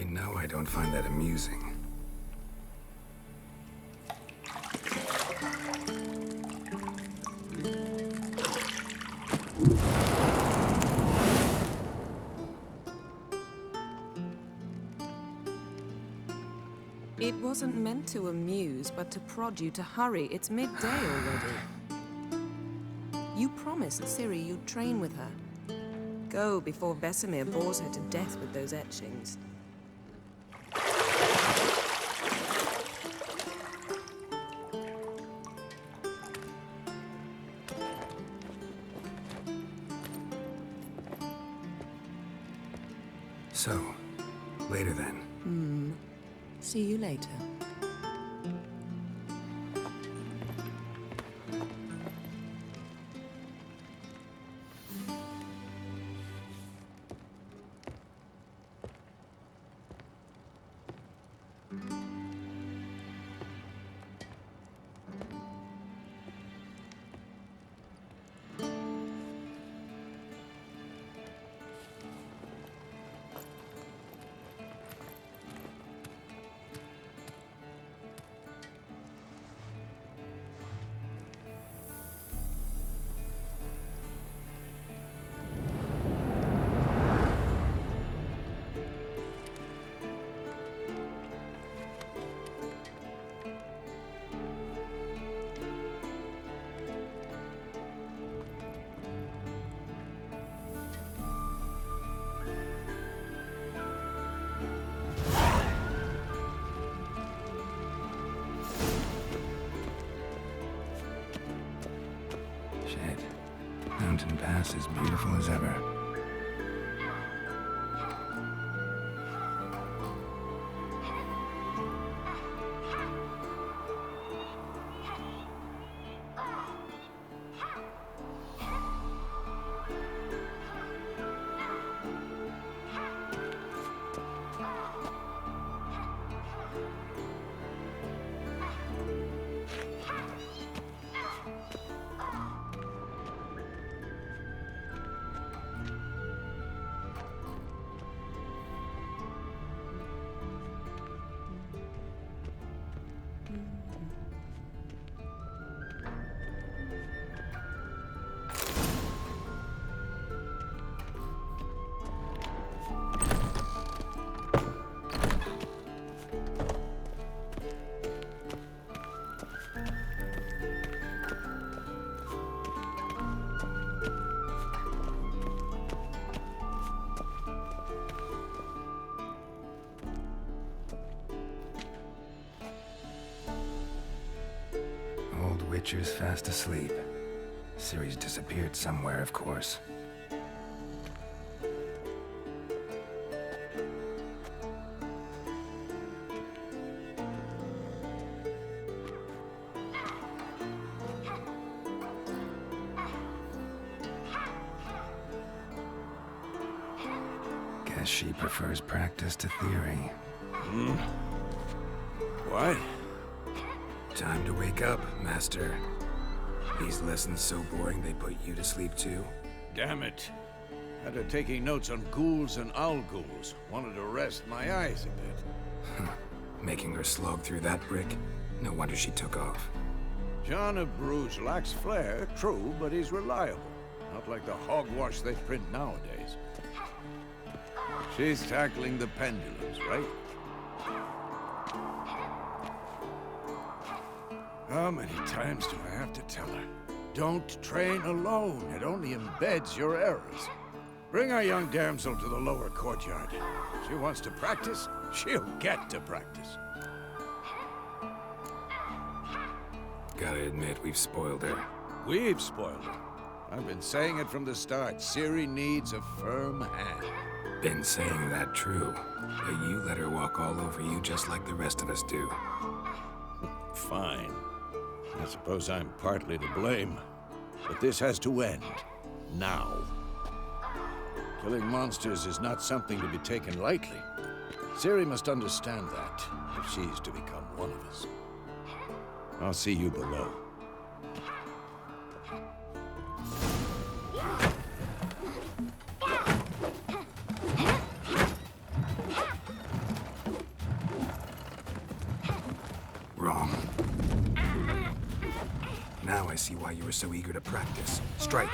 know I don't find that amusing. It wasn't meant to amuse, but to prod you to hurry. It's midday already. You promised Ciri you'd train with her. Go before Vesemir bores her to death with those etchings. So, later then. See you later. Shit. Mountain Pass is beautiful as ever. Witcher's fast asleep. Ciri's disappeared somewhere, of course. Guess she prefers practice to theory. What? Time to wake up, Master. These lessons so boring they put you to sleep too? Damn it. After taking notes on ghouls and owl ghouls, wanted to rest my eyes a bit. Making her slog through that brick? No wonder she took off. John of Bruges lacks flair, true, but he's reliable. Not like the hogwash they print nowadays. She's tackling the pendulums, right? How many times do I have to tell her? Don't train alone. It only embeds your errors. Bring our young damsel to the lower courtyard. If she wants to practice, she'll get to practice. Gotta admit, we've spoiled her. We've spoiled her. I've been saying it from the start. Ciri needs a firm hand. Been saying that true. But you let her walk all over you just like the rest of us do. Fine. I suppose I'm partly to blame. But this has to end. Now. Killing monsters is not something to be taken lightly. Ciri must understand that, if she's to become one of us. I'll see you below. I see why you were so eager to practice. Strike.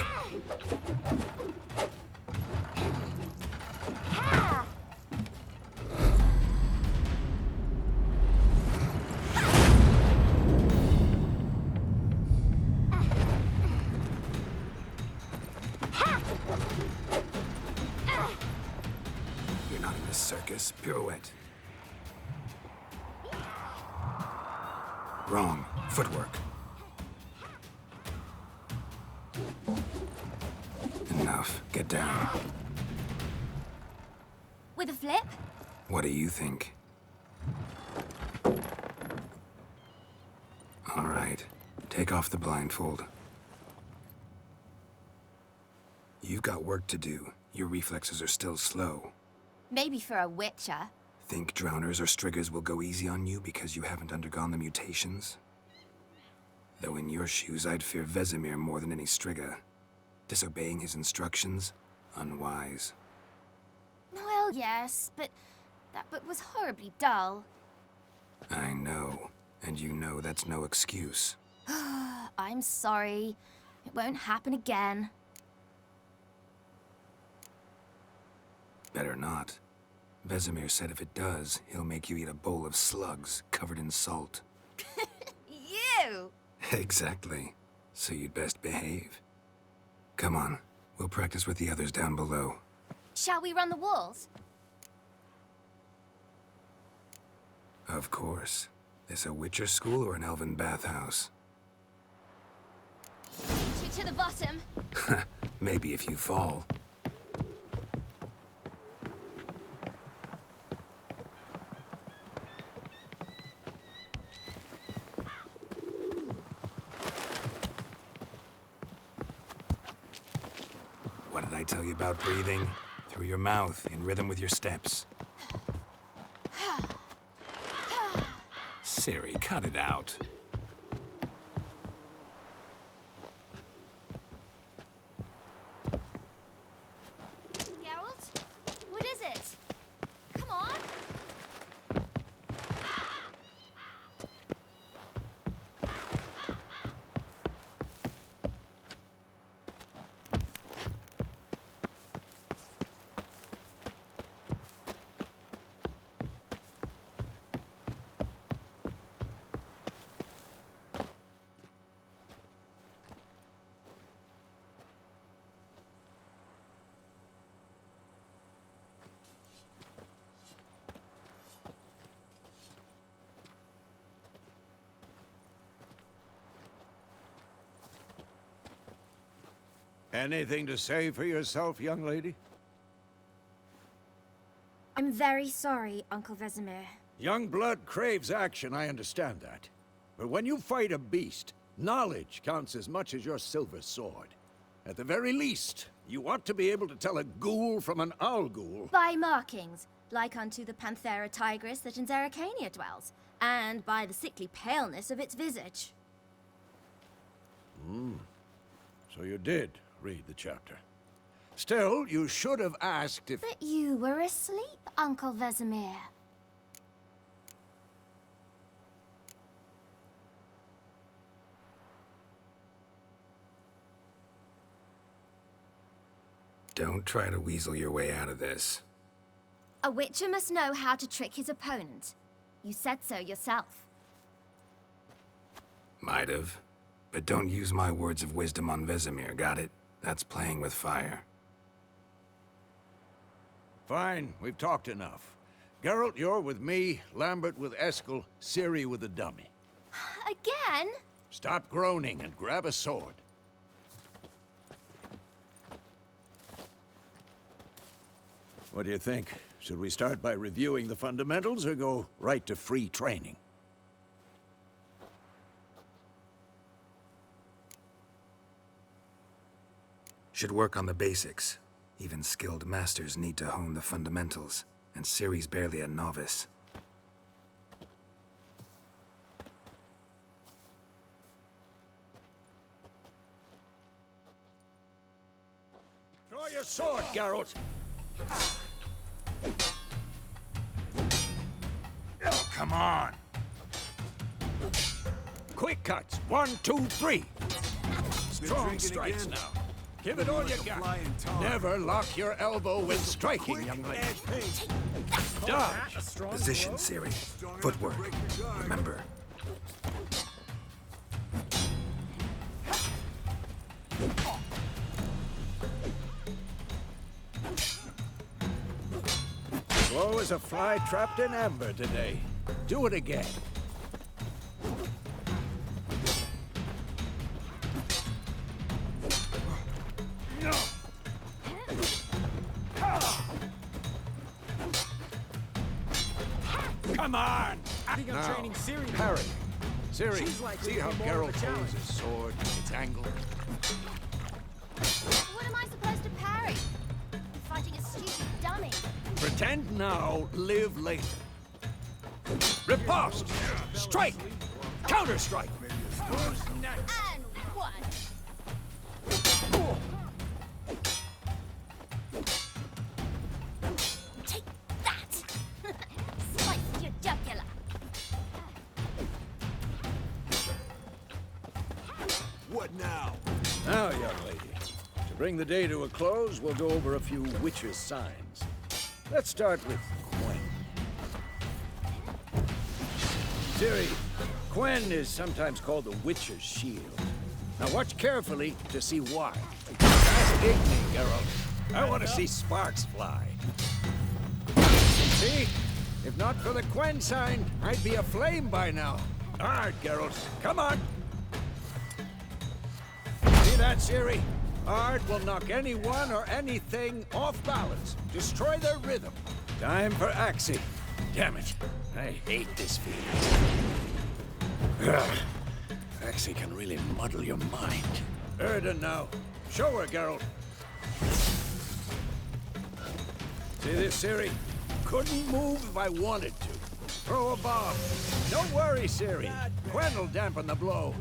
You're not in this circus. Pirouette. Wrong. Footwork. Enough. Get down. With a flip? What do you think? All right. Take off the blindfold. You've got work to do. Your reflexes are still slow. Maybe for a witcher. Think drowners or striggers will go easy on you because you haven't undergone the mutations? Though in your shoes, I'd fear Vesemir more than any strigger. Disobeying his instructions? Unwise. Well, yes, but that book was horribly dull. I know. And you know that's no excuse. I'm sorry. It won't happen again. Better not. Vesemir said if it does, he'll make you eat a bowl of slugs covered in salt. You! Exactly. So you'd best behave. Come on. We'll practice with the others down below. Shall we run the walls? Of course. This a Witcher school or an elven bathhouse? To the bottom. Maybe if you fall. What did I tell you about breathing? Through your mouth, in rhythm with your steps. Ciri, cut it out. Geralt? What is it? Come on! Anything to say for yourself, young lady? I'm very sorry, Uncle Vesemir. Young blood craves action, I understand that. But when you fight a beast, knowledge counts as much as your silver sword. At the very least, you ought to be able to tell a ghoul from an owl ghoul. By markings, like unto the Panthera tigris that in Zerrikania dwells, and by the sickly paleness of its visage. So you did read the chapter. Still, you should have asked if... But you were asleep, Uncle Vesemir. Don't try to weasel your way out of this. A witcher must know how to trick his opponent. You said so yourself. Might have. But don't use my words of wisdom on Vesemir, got it? That's playing with fire. Fine, we've talked enough. Geralt, you're with me, Lambert with Eskel, Ciri with the dummy. Again? Stop groaning and grab a sword. What do you think? Should we start by reviewing the fundamentals or go right to free training? Should work on the basics. Even skilled masters need to hone the fundamentals, and Ciri's barely a novice. Draw your sword, Geralt! Oh, come on! Quick cuts! 1, 2, 3! Strong strikes now. Give it all you got. Never lock your elbow when striking, young lady. Dodge. Position, Siri. Footwork. Remember. Slow as a fly trapped in amber today. Do it again. Come on! Now, parry. Siri, see how Geralt holds his sword, its angle? What am I supposed to parry? I'm fighting a stupid dummy. Pretend now, live later. Riposte! Strike! Counter-strike! And one. Take that! Slice your jugular. What now? Now, young lady, to bring the day to a close, we'll go over a few witches' signs. Let's start with Quen. Ciri, Quen is sometimes called the witch's shield. Now watch carefully to see why. Castigate me, Geralt. I want to see sparks fly. See? If not for the Quen sign, I'd be aflame by now. All right, Geralt, come on. See that, Ciri? Art will knock anyone or anything off balance, destroy their rhythm. Time for Axie. Damn it, I hate this feeling. Ugh. Axie can really muddle your mind. Erden now. Show her, Geralt. See this, Ciri? Couldn't move if I wanted to. Throw a bomb. Don't worry, Ciri. Quen will dampen the blow.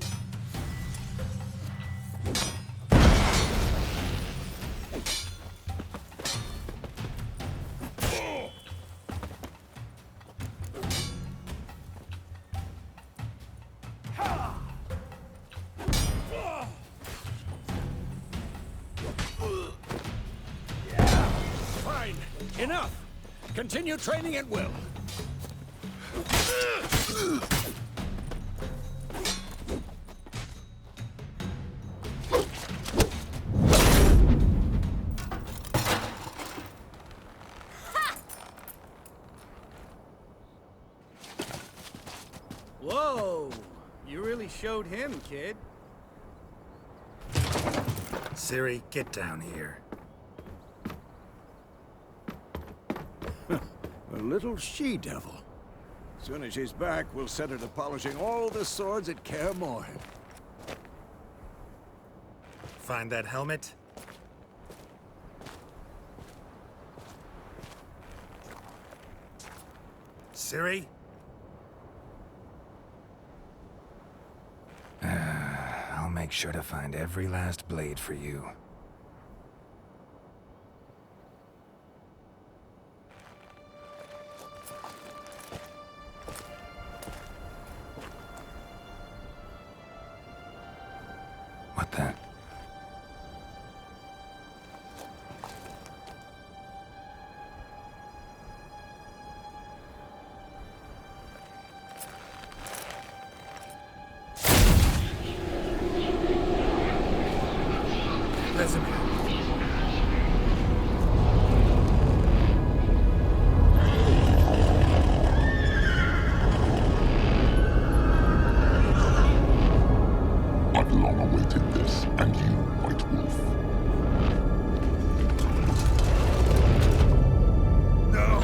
Fine. Enough. Continue training at will. Whoa! You really showed him, kid. Siri, get down here. A little she-devil. Soon as she's back, we'll set her to polishing all the swords at Kaer Morhen. Find that helmet? Siri? I'll make sure to find every last blade for you. What the? Vesemir. I've long awaited this, and you, White Wolf. No!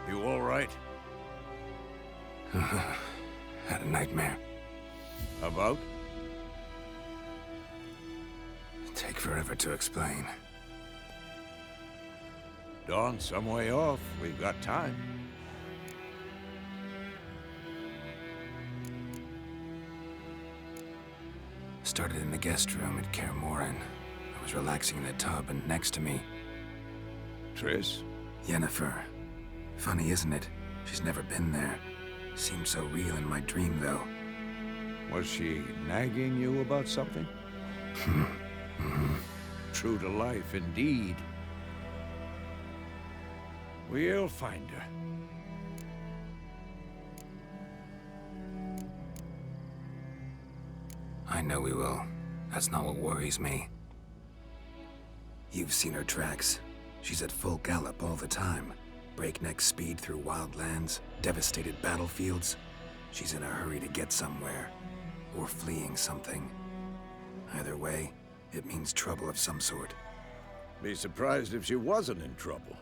You all right? Had a nightmare. About? Take forever to explain. Dawn's some way off. We've got time. Started in the guest room at Kaer Morhen. I was relaxing in the tub, and next to me, Triss? Yennefer. Funny, isn't it? She's never been there. Seemed so real in my dream, though. Was she nagging you about something? True to life, indeed. We'll find her. I know we will. That's not what worries me. You've seen her tracks. She's at full gallop all the time. Breakneck speed through wild lands, devastated battlefields. She's in a hurry to get somewhere. Or fleeing something. Either way, it means trouble of some sort. Be surprised if she wasn't in trouble.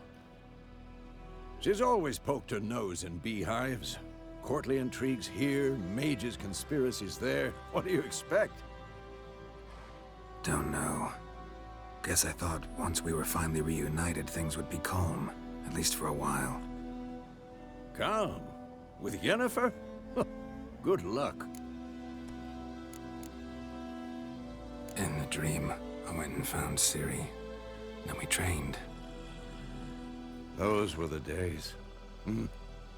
She's always poked her nose in beehives. Courtly intrigues here, mages' conspiracies there. What do you expect? Don't know. Guess I thought once we were finally reunited, things would be calm. At least for a while. Calm? With Yennefer? Good luck. In the dream, I went and found Ciri. Then we trained. Those were the days.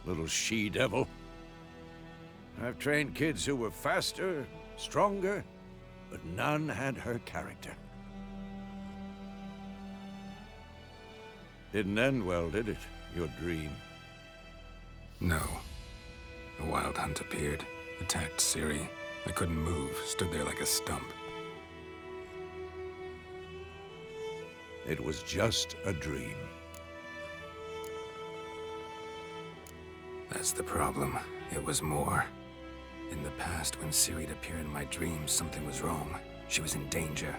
Little she-devil. I've trained kids who were faster, stronger, but none had her character. Didn't end well, did it? Your dream? No. A wild hunt appeared, attacked Ciri. I couldn't move, stood there like a stump. It was just a dream. That's the problem. It was more. In the past, when Ciri'd appear in my dreams, something was wrong. She was in danger.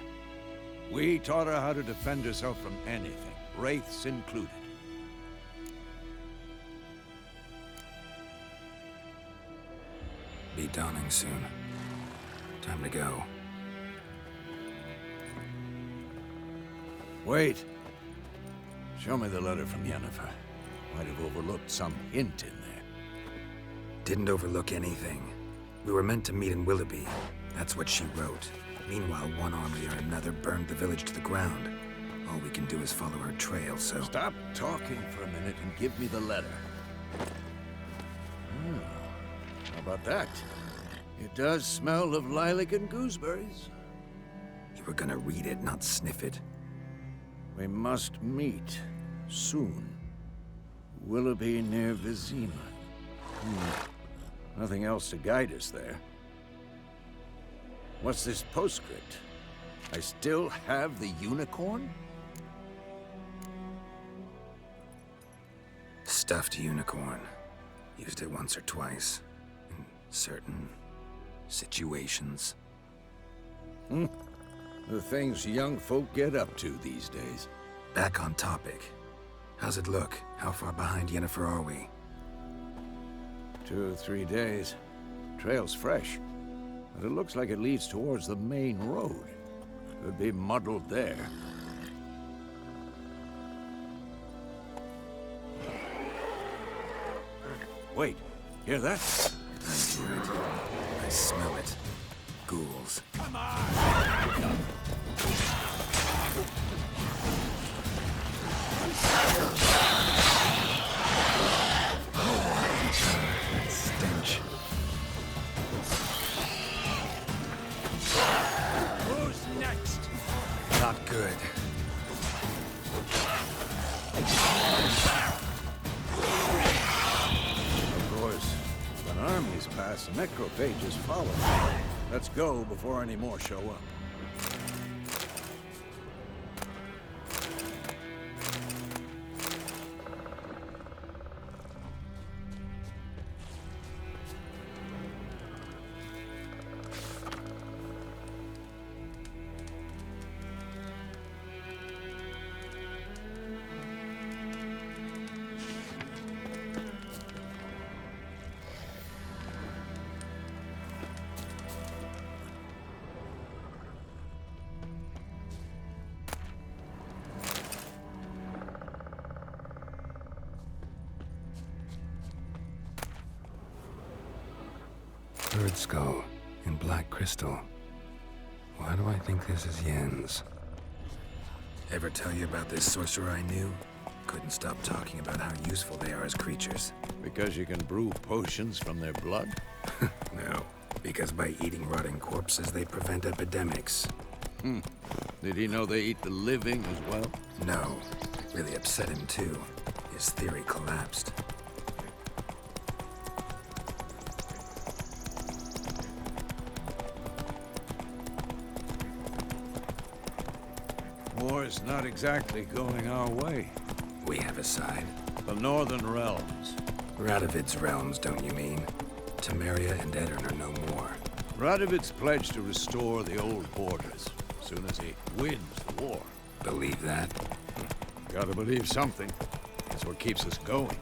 We taught her how to defend herself from anything, wraiths included. Be dawning soon. Time to go. Wait. Show me the letter from Yennefer. Might have overlooked some hint in there. Didn't overlook anything. We were meant to meet in Willoughby. That's what she wrote. Meanwhile, one army or another burned the village to the ground. All we can do is follow her trail, so... Stop talking for a minute and give me the letter. How about that? It does smell of lilac and gooseberries. You were gonna read it, not sniff it. We must meet soon. Willoughby near Vizima. Nothing else to guide us there. What's this postscript? I still have the unicorn? Stuffed unicorn. Used it once or twice. In certain situations. The things young folk get up to these days. Back on topic. How's it look? How far behind Yennefer are we? 2 or 3 days. Trail's fresh. But it looks like it leads towards the main road. Could be muddled there. Wait, hear that? I hear it. I smell it. Ghouls. That stench. Who's next? Not good. Of course, when armies pass, necrophages follow. Let's go before any more show up. bird skull in black crystal. Why do I think this is Yen's? Ever tell you about this sorcerer I knew? Couldn't stop talking about how useful they are as creatures. Because you can brew potions from their blood? No, because by eating rotting corpses, they prevent epidemics. Did he know they eat the living as well? No, really upset him too. His theory collapsed. War's not exactly going our way. We have a side. The Northern Realms. Radovid's realms, don't you mean? Temeria and Edirn are no more. Radovid's pledged to restore the old borders as soon as he wins the war. Believe that? Gotta believe something. That's what keeps us going.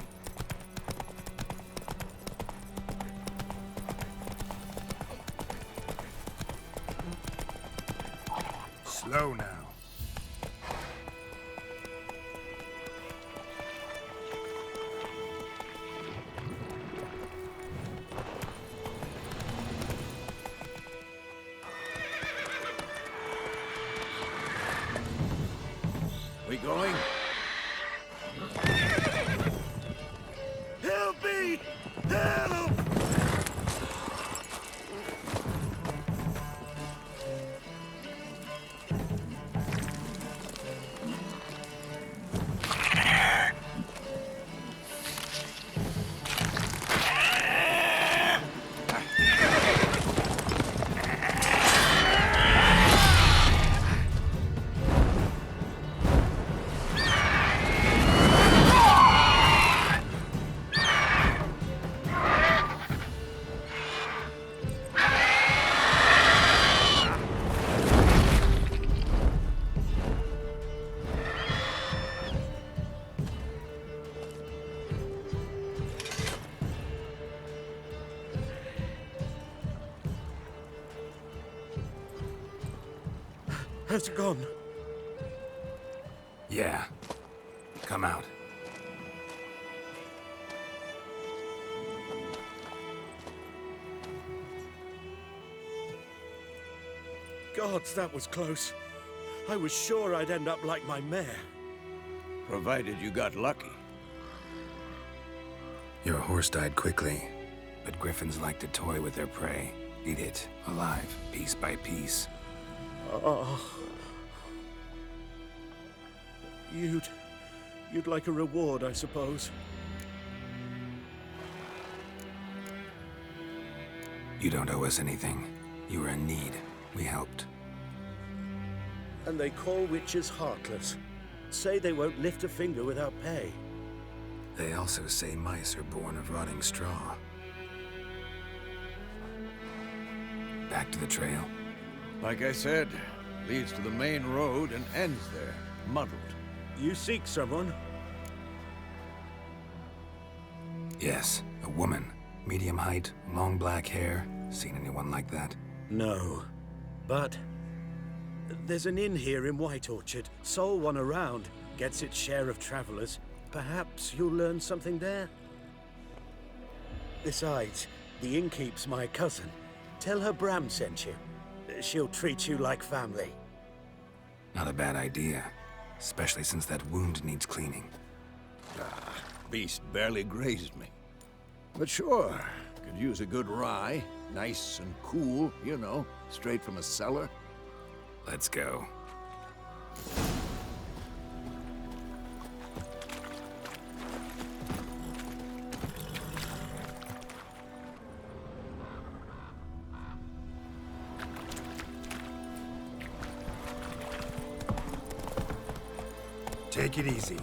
Slow now. We going? Help me! Help! Has it gone? Yeah. Come out. Gods, that was close. I was sure I'd end up like my mare. Provided you got lucky. Your horse died quickly, but griffins like to toy with their prey. Eat it, alive, piece by piece. Oh. You'd like a reward, I suppose. You don't owe us anything. You were in need. We helped. And they call witches heartless. Say they won't lift a finger without pay. They also say mice are born of rotting straw. Back to the trail? Like I said, leads to the main road and ends there, muddled. You seek someone? Yes, a woman. Medium height, long black hair. Seen anyone like that? No. But there's an inn here in White Orchard. Sole one around. Gets its share of travelers. Perhaps you'll learn something there? Besides, the innkeep's my cousin. Tell her Bram sent you. She'll treat you like family. Not a bad idea. Especially since that wound needs cleaning. Beast barely grazed me. But sure, could use a good rye. Nice and cool, you know, straight from a cellar. Let's go. Take it easy.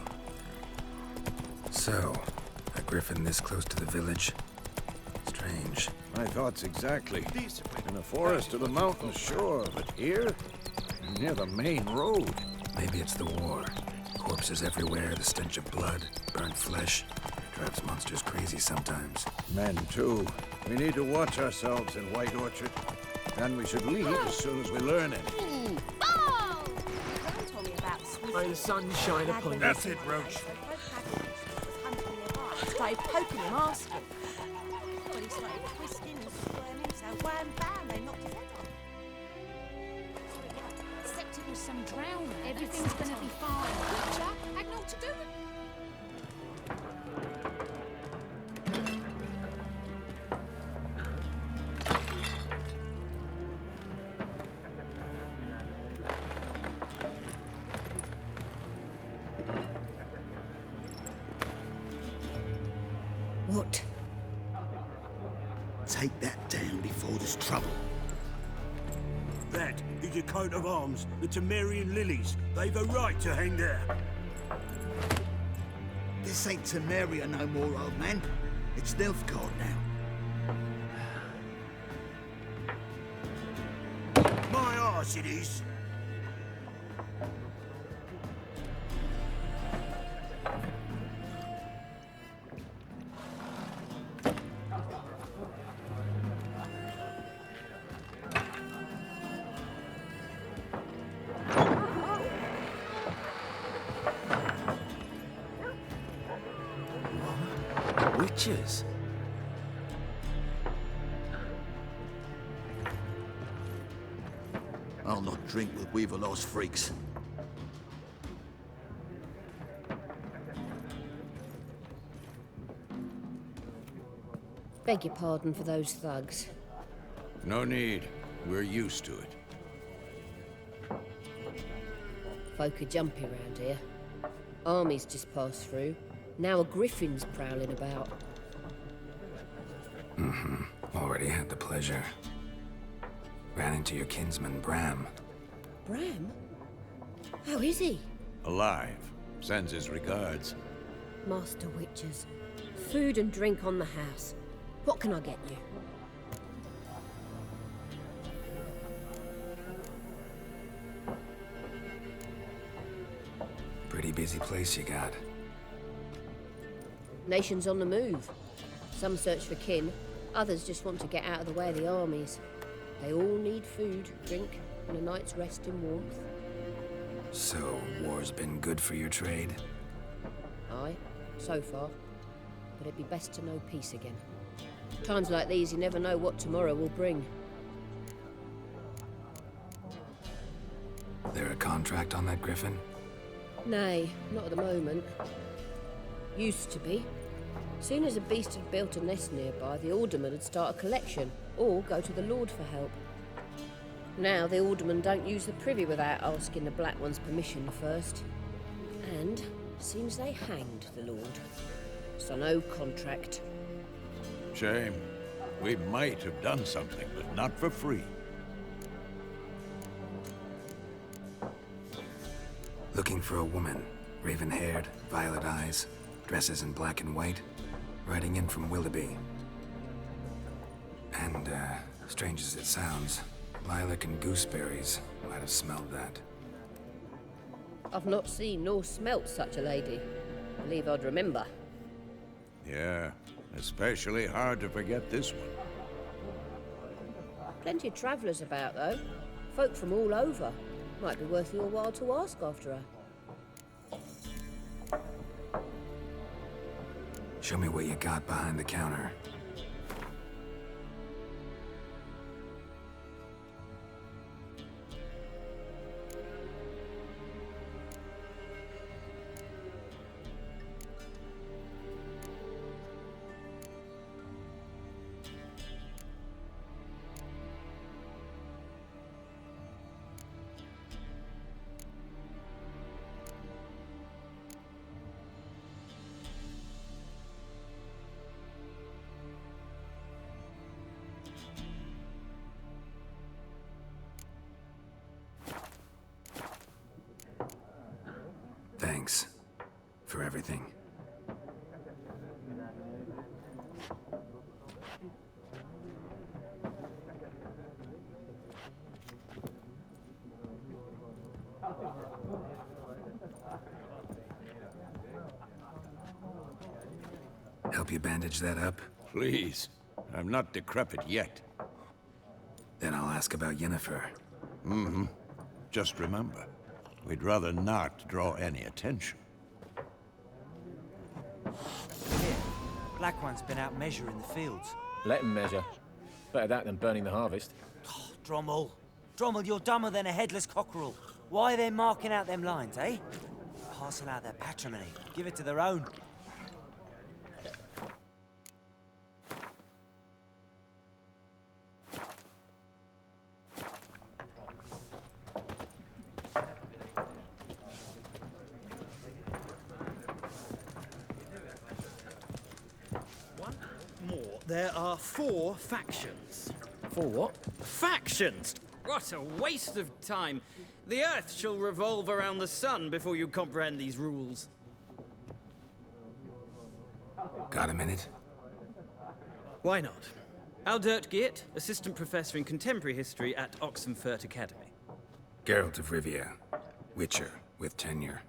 So, a griffin this close to the village? Strange. My thoughts exactly. In the forest or the mountains, sure, but here? Near the main road. Maybe it's the war. Corpses everywhere, the stench of blood, burnt flesh. Drives monsters crazy sometimes. Men, too. We need to watch ourselves in White Orchard. And we should leave as soon as we learn anything. May the sun shine upon you. That's it, Roach. Started poking him, asking. But he started twisting and squirming so wham bam, they knocked his head off. Except it was some drowner. Everything's gonna be fine. Witcher had naught to do with. What? Take that down before there's trouble. That is your coat of arms, the Temerian lilies. They've a right to hang there. This ain't Temeria no more, old man. It's Nilfgaard now. My arse it is. Witches? I'll not drink with Weaverlaw's freaks. Beg your pardon for those thugs. No need. We're used to it. Folk are jumpy round here. Armies just passed through. Now a griffin's prowling about. Already had the pleasure. Ran into your kinsman, Bram. Bram? How is he? Alive. Sends his regards. Master Witchers. Food and drink on the house. What can I get you? Pretty busy place you got. Nations on the move. Some search for kin, others just want to get out of the way of the armies. They all need food, drink, and a night's rest in warmth. So, war's been good for your trade? Aye, so far. But it'd be best to know peace again. Times like these, you never know what tomorrow will bring. There a contract on that griffin? Nay, not at the moment. Used to be. Soon as a beast had built a nest nearby, the alderman would start a collection, or go to the Lord for help. Now the aldermen don't use the privy without asking the Black One's permission first. And seems they hanged the Lord. So no contract. Shame. We might have done something, but not for free. Looking for a woman. Raven-haired, violet eyes, dresses in black and white. Riding in from Willoughby. And, strange as it sounds, lilac and gooseberries might have smelled that. I've not seen nor smelt such a lady. Believe I'd remember. Yeah, especially hard to forget this one. Plenty of travellers about, though. Folk from all over. Might be worth your while to ask after her. Show me what you got behind the counter. Thanks for everything. Help you bandage that up? Please. I'm not decrepit yet. Then I'll ask about Yennefer. Mm-hmm. Just remember, we'd rather not draw any attention. Here, Black One's been out measuring the fields. Let him measure. Better that than burning the harvest. Oh, Drommel. Drommel, you're dumber than a headless cockerel. Why are they marking out them lines, eh? Parcel out their patrimony. Give it to their own. One more. There are 4 factions. 4 what? Factions! What a waste of time. The Earth shall revolve around the sun before you comprehend these rules. Got a minute? Why not? Aldert Geert, Assistant Professor in Contemporary History at Oxenfurt Academy. Geralt of Rivia, Witcher, with tenure.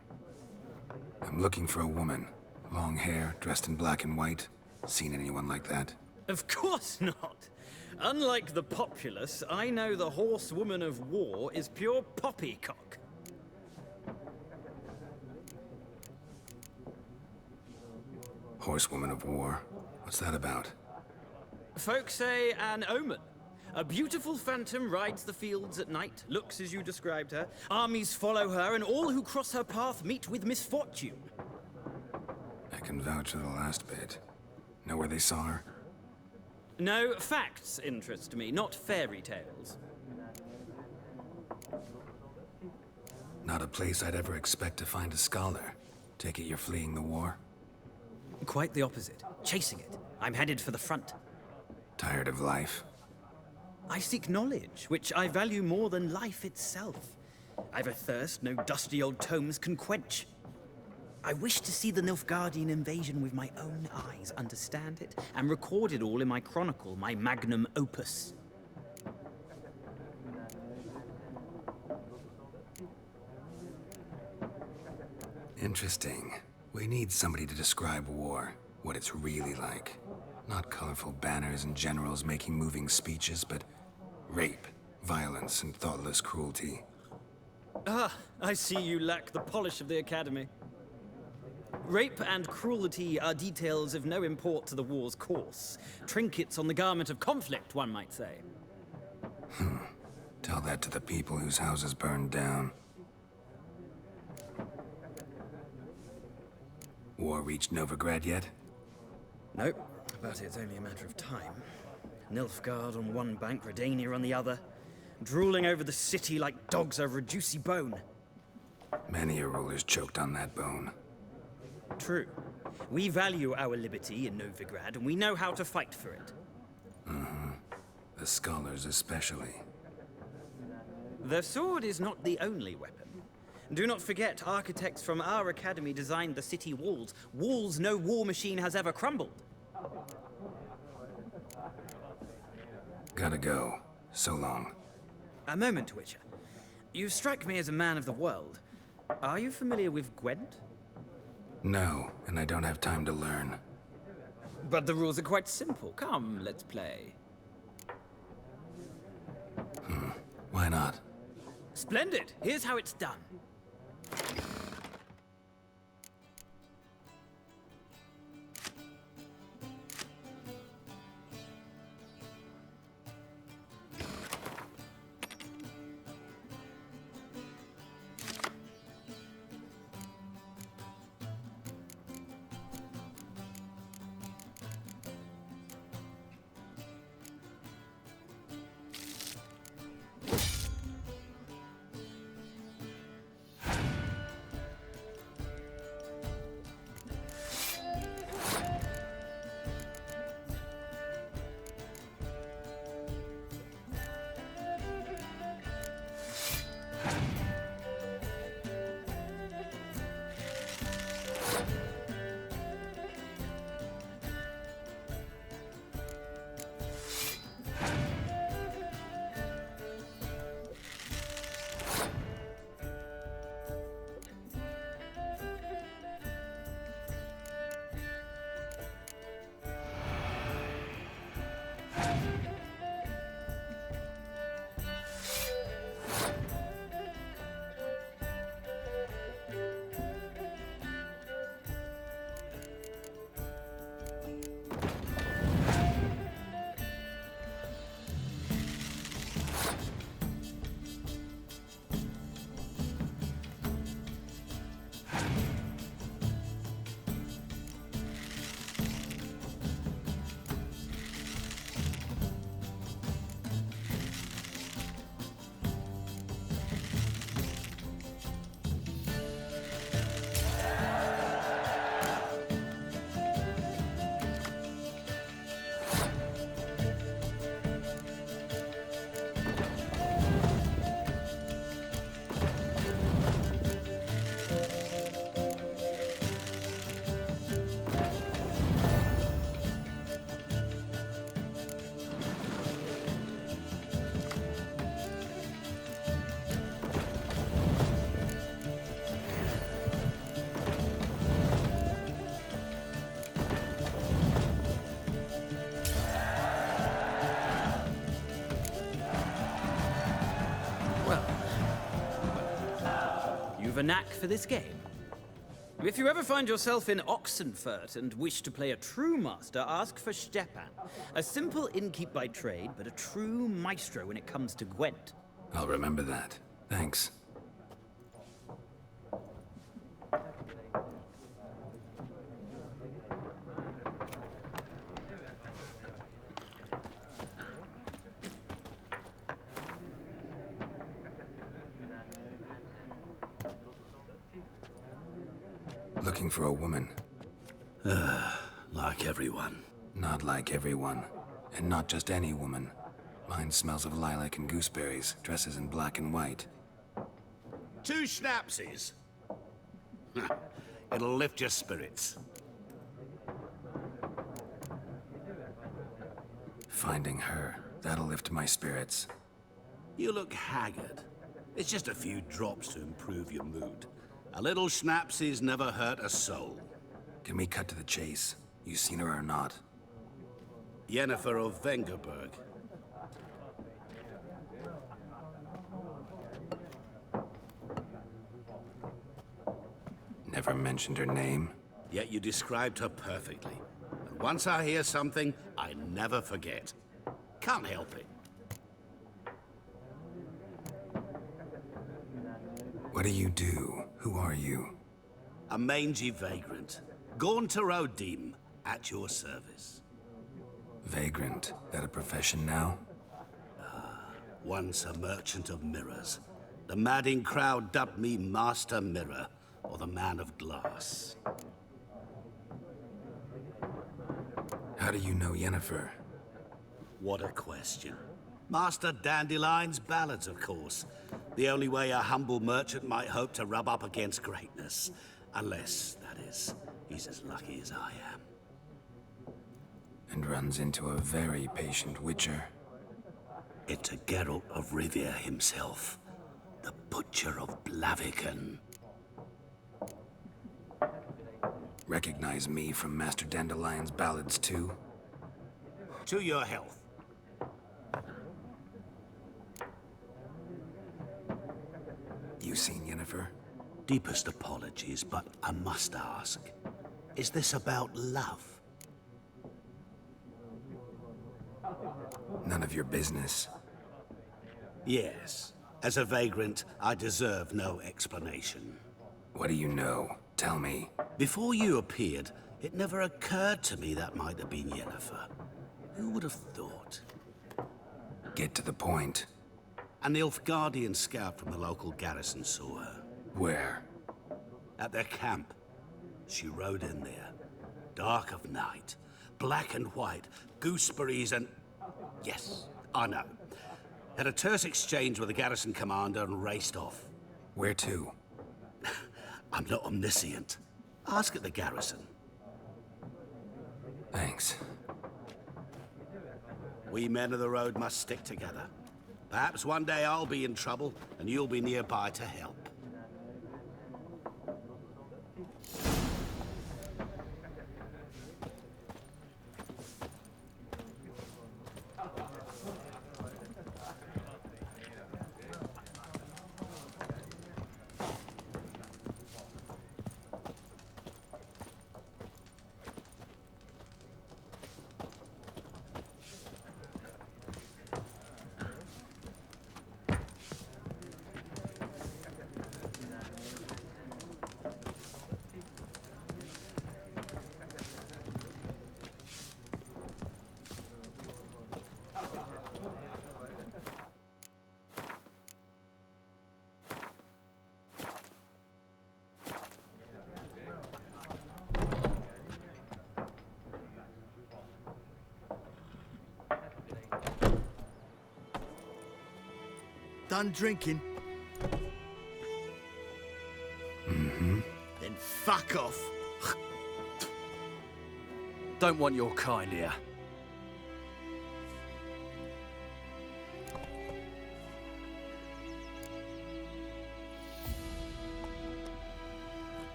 I'm looking for a woman. Long hair, dressed in black and white. Seen anyone like that? Of course not. Unlike the populace, I know the horsewoman of war is pure poppycock. Horsewoman of war? What's that about? Folk say an omen. A beautiful phantom rides the fields at night, looks as you described her. Armies follow her, and all who cross her path meet with misfortune. I can vouch for the last bit. Know where they saw her? No, facts interest me, not fairy tales. Not a place I'd ever expect to find a scholar. Take it you're fleeing the war? Quite the opposite. Chasing it. I'm headed for the front. Tired of life? I seek knowledge, which I value more than life itself. I've a thirst no dusty old tomes can quench. I wish to see the Nilfgaardian invasion with my own eyes, understand it, and record it all in my chronicle, my magnum opus. Interesting. We need somebody to describe war, what it's really like. Not colorful banners and generals making moving speeches, but rape, violence, and thoughtless cruelty. Ah, I see you lack the polish of the Academy. Rape and cruelty are details of no import to the war's course. Trinkets on the garment of conflict, one might say. Tell that to the people whose houses burned down. War reached Novigrad yet? Nope, but it's only a matter of time. Nilfgaard on one bank, Redania on the other, drooling over the city like dogs over a juicy bone. Many a ruler's choked on that bone. True. We value our liberty in Novigrad, and we know how to fight for it. The scholars especially. The sword is not the only weapon. Do not forget, architects from our academy designed the city walls. Walls no war machine has ever crumbled. Gotta go. So long. A moment, Witcher. You strike me as a man of the world. Are you familiar with Gwent? No, and I don't have time to learn. But the rules are quite simple. Come, let's play. Why not? Splendid! Here's how it's done. a knack for this game. If you ever find yourself in Oxenfurt and wish to play a true master, ask for Stepan. A simple innkeep by trade, but a true maestro when it comes to Gwent. I'll remember that. Thanks. Looking for a woman. Like everyone. Not like everyone. And not just any woman. Mine smells of lilac and gooseberries, dresses in black and white. 2 schnapsies. It'll lift your spirits. Finding her, that'll lift my spirits. You look haggard. It's just a few drops to improve your mood. A little schnapsies never hurt a soul. Can we cut to the chase? You seen her or not? Yennefer of Vengerberg. Never mentioned her name. Yet you described her perfectly. And once I hear something, I never forget. Can't help it. What do you do? Who are you? A mangy vagrant. Gone to Rodim, at your service. Vagrant. That a profession now? Once a merchant of mirrors. The madding crowd dubbed me Master Mirror, or the Man of Glass. How do you know Yennefer? What a question. Master Dandelion's ballads, of course. The only way a humble merchant might hope to rub up against greatness. Unless, that is, he's as lucky as I am. And runs into a very patient witcher. It's a Geralt of Rivia himself. The Butcher of Blaviken. Recognize me from Master Dandelion's ballads, too? To your health. You seen Yennefer? Deepest apologies, but I must ask. Is this about love? None of your business. Yes. As a vagrant, I deserve no explanation. What do you know? Tell me. Before you appeared, it never occurred to me that might have been Yennefer. Who would have thought? Get to the point. A Nilfgaardian scout from the local garrison saw her. Where? At their camp. She rode in there. Dark of night. Black and white. Gooseberries and... Yes, I know. Had a terse exchange with the garrison commander and raced off. Where to? I'm not omniscient. Ask at the garrison. Thanks. We men of the road must stick together. Perhaps one day I'll be in trouble, and you'll be nearby to help. Done drinking? Mm-hmm. Then fuck off. Don't want your kind here.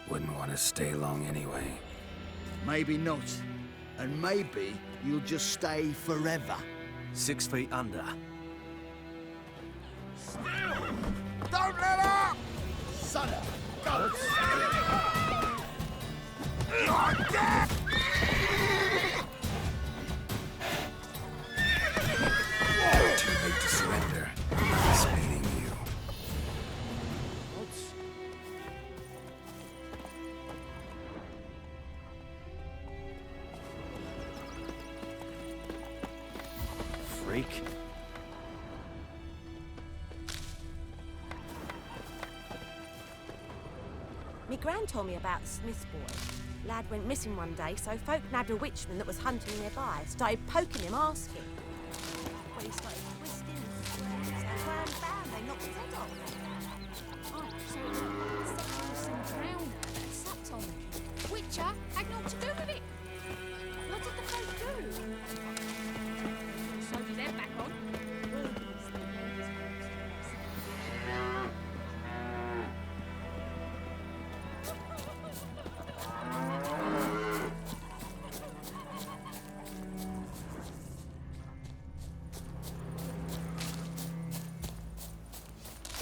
Wouldn't want to stay long anyway. Maybe not. And maybe you'll just stay forever. 6 feet under. son! Go! You're dead! Too late to surrender. He's meeting you. Freak. Me gran told me about the Smith's boy. Lad went missing one day, so folk nabbed a witchman that was hunting nearby. Started poking him, asking. When he started twisting and swearing, so grand bam, they knocked his head off. Oh, so it's some drowner that sucked on me. Witcher had naught to do with it. What did the folk do? Sewed his head back on.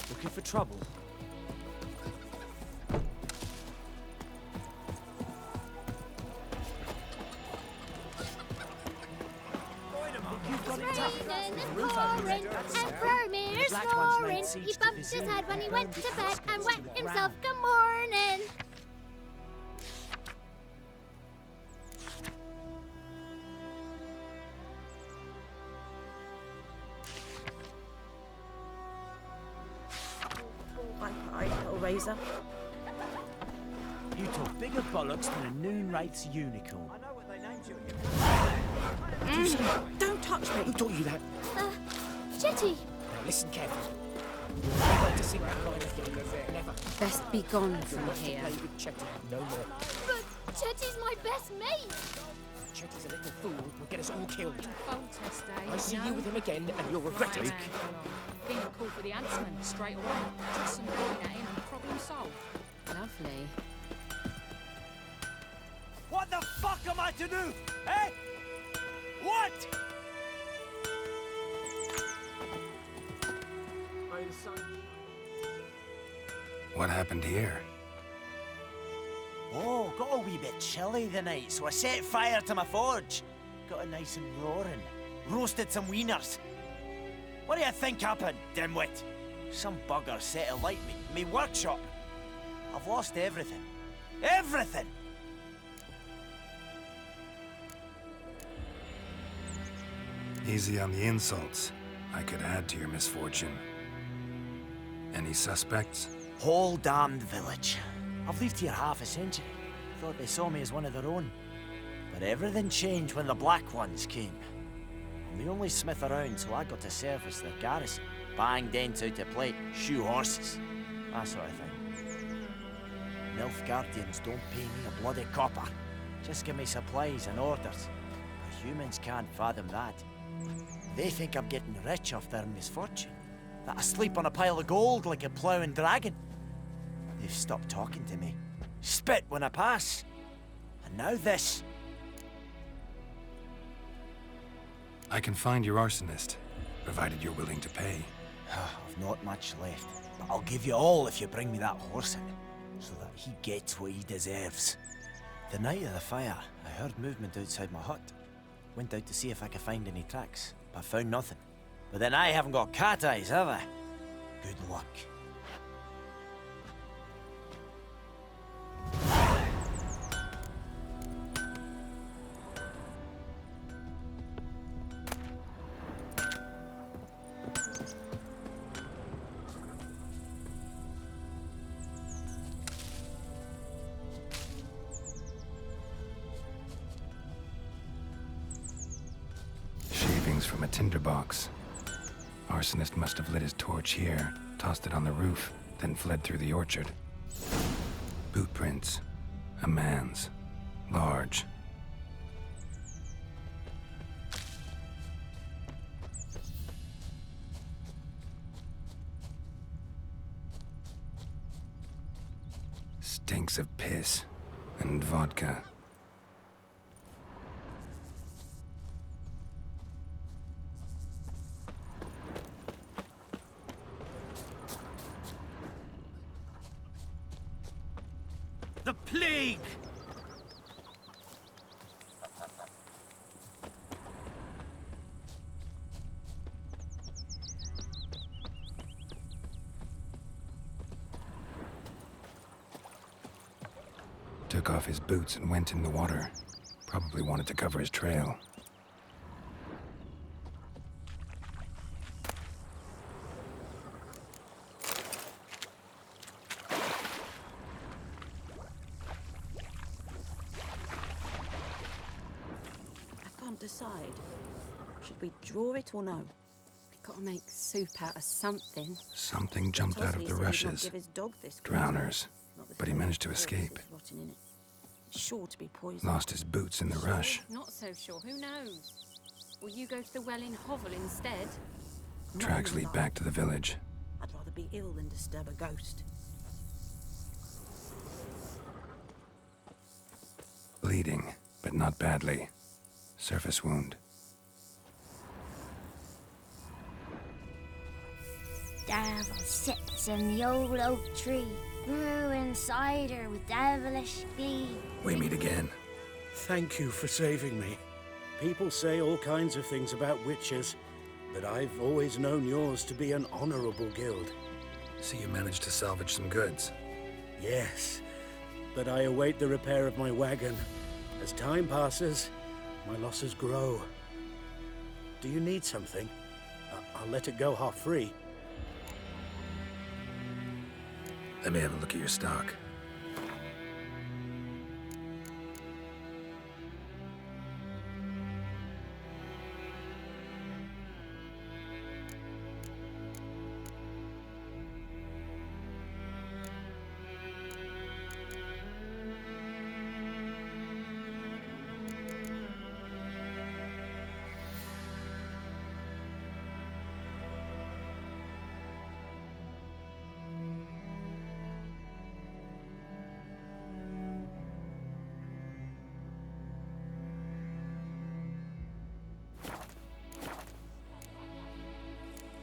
Looking for trouble? You've got it tough. And pouring, and Bromir's snoring. He bumped his head when he went to bed and wet himself. Good morning. Hi, little razor. You talk bigger bollocks than a noon-wraith's unicorn. I know what they named you. Don't touch me. Who taught you that? Jetty. Now listen carefully. Never to sing that line again. Never. Best be gone from here. Play with Chetty. No more. But Jetty's my best mate. Chetty's a little fool who'll get us all killed. Foltest, eh? I see No. you with him again and you'll regret it. Think I'll call for the huntsman straight away. Just some point at him and problem solved. Lovely. What the fuck am I to do? Eh? What? What happened here? Oh, got a wee bit chilly the night, so I set fire to my forge. Got it nice and roaring. Roasted some wieners. What do you think happened, dimwit? Some bugger set alight me workshop. I've lost everything. Everything! Easy on the insults. I could add to your misfortune. Any suspects? Whole damned village. I've lived here half a century. Thought they saw me as one of their own. But everything changed when the Black Ones came. I'm the only smith around, so I got to serve as their garrison. Bang dents out of plate, shoe horses, that sort of thing. Nilfgaardians don't pay me a bloody copper. Just give me supplies and orders. But humans can't fathom that. They think I'm getting rich off their misfortune. That I sleep on a pile of gold like a ploughing dragon. They've stopped talking to me. Spit when I pass. And now this. I can find your arsonist, provided you're willing to pay. I've not much left, but I'll give you all if you bring me that horse in, so that he gets what he deserves. The night of the fire, I heard movement outside my hut. Went out to see if I could find any tracks, but found nothing. But then I haven't got cat eyes, have I? Good luck. Shavings from a tinderbox. Arsonist must have lit his torch here, tossed it on the roof, then fled through the orchard. Boot prints. A man's. Large. Stinks of piss and vodka. plague! Took off his boots and went in the water. Probably wanted to cover his trail. I can't decide. Should we draw it or no? We've got to make soup out of something. Something jumped out of the rushes. Drowners. But he managed to escape. Sure to be poison. Lost his boots in the rush. Not so sure. Who knows? Will you go to the well in Hovel instead? Tracks lead back to the village. I'd rather be ill than disturb a ghost. Bleeding, but not badly. Surface wound. Devil sits in the old oak tree, brewing cider with devilish glee. We meet again. Thank you for saving me. People say all kinds of things about witches, but I've always known yours to be an honorable guild. So you managed to salvage some goods? Yes, but I await the repair of my wagon. As time passes, my losses grow. Do you need something? I'll let it go half-free. Let me have a look at your stock.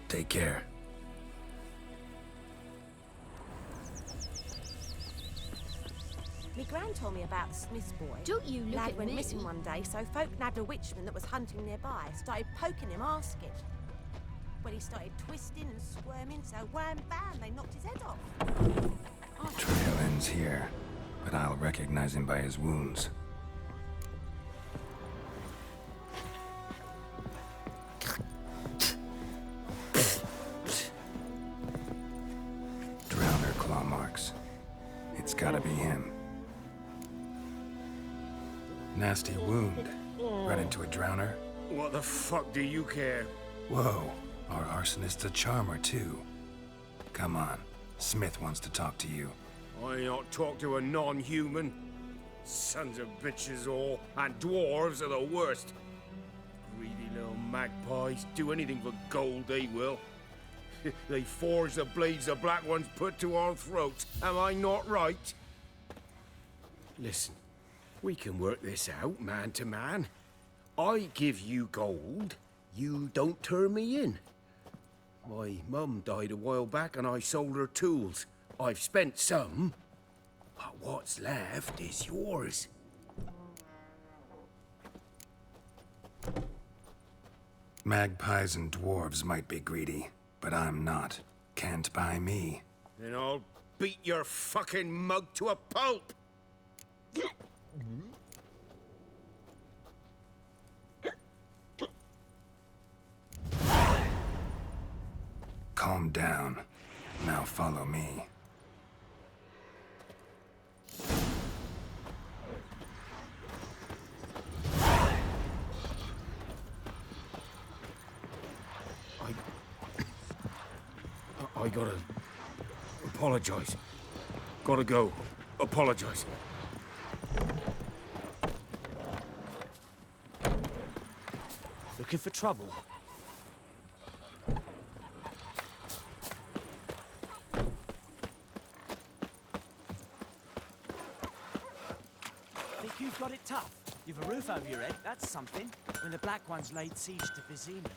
Take care. Me gran told me about the Smith's boy. Don't you look Lad at went me. missing one day, so folk nabbed a witchman that was hunting nearby. Started poking him, asking. When he started twisting and squirming, so wham bam, they knocked his head off. Trail ends here, but I'll recognize him by his wounds. Drowner claw marks. It's gotta be him. Nasty wound. Run into a drowner? What the fuck do you care? Whoa, our arsonist's a charmer too. Come on, Smith wants to talk to you. I not talk to a non-human. Sons of bitches all, and dwarves are the worst. Greedy little magpies, do anything for gold they will. They forge the blades the black ones put to our throats. Am I not right? Listen, we can work this out man to man. I give you gold, you don't turn me in. My mum died a while back and I sold her tools. I've spent some, but what's left is yours. Magpies and dwarves might be greedy, but I'm not. Can't buy me. Then I'll beat your fucking mug to a pulp! Calm down. Now follow me. I gotta apologize. Gotta go. Apologize. Looking for trouble? Think you've got it tough? You've a roof over your head, that's something. When the Black Ones laid siege to Vizima.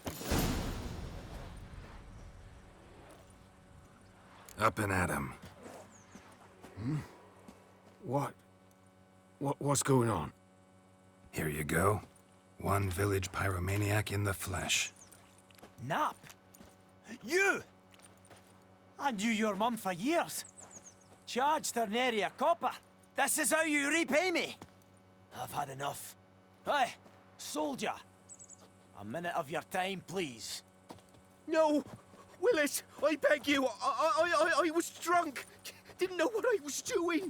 Up and at him. What What's going on? Here you go. One village pyromaniac in the flesh. Nap? You! I knew your mum for years. Charged her nary a copper. This is how you repay me. I've had enough. Hey, soldier. A minute of your time, please. No! Willis, I beg you. I was drunk. Didn't know what I was doing.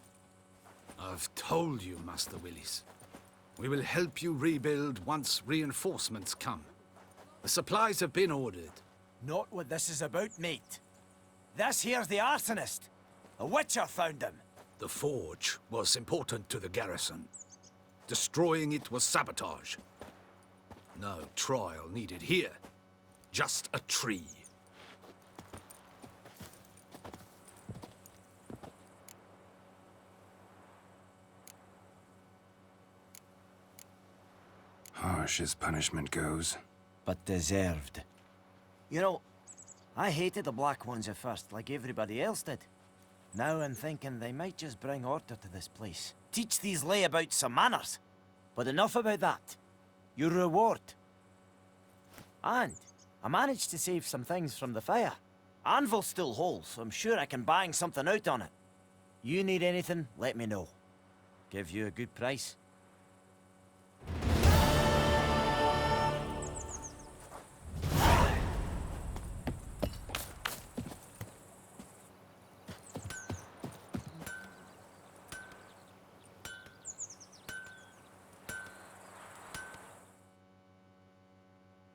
I've told you, Master Willis. We will help you rebuild once reinforcements come. The supplies have been ordered. Not what this is about, mate. This here's the arsonist. A witcher found him. The forge was important to the garrison. Destroying it was sabotage. No trial needed here. Just a tree. Harsh as punishment goes. But deserved. You know, I hated the Black Ones at first, like everybody else did. Now I'm thinking they might just bring order to this place. Teach these layabouts some manners. But enough about that. Your reward. And I managed to save some things from the fire. Anvil's still whole, so I'm sure I can bang something out on it. You need anything, let me know. Give you a good price.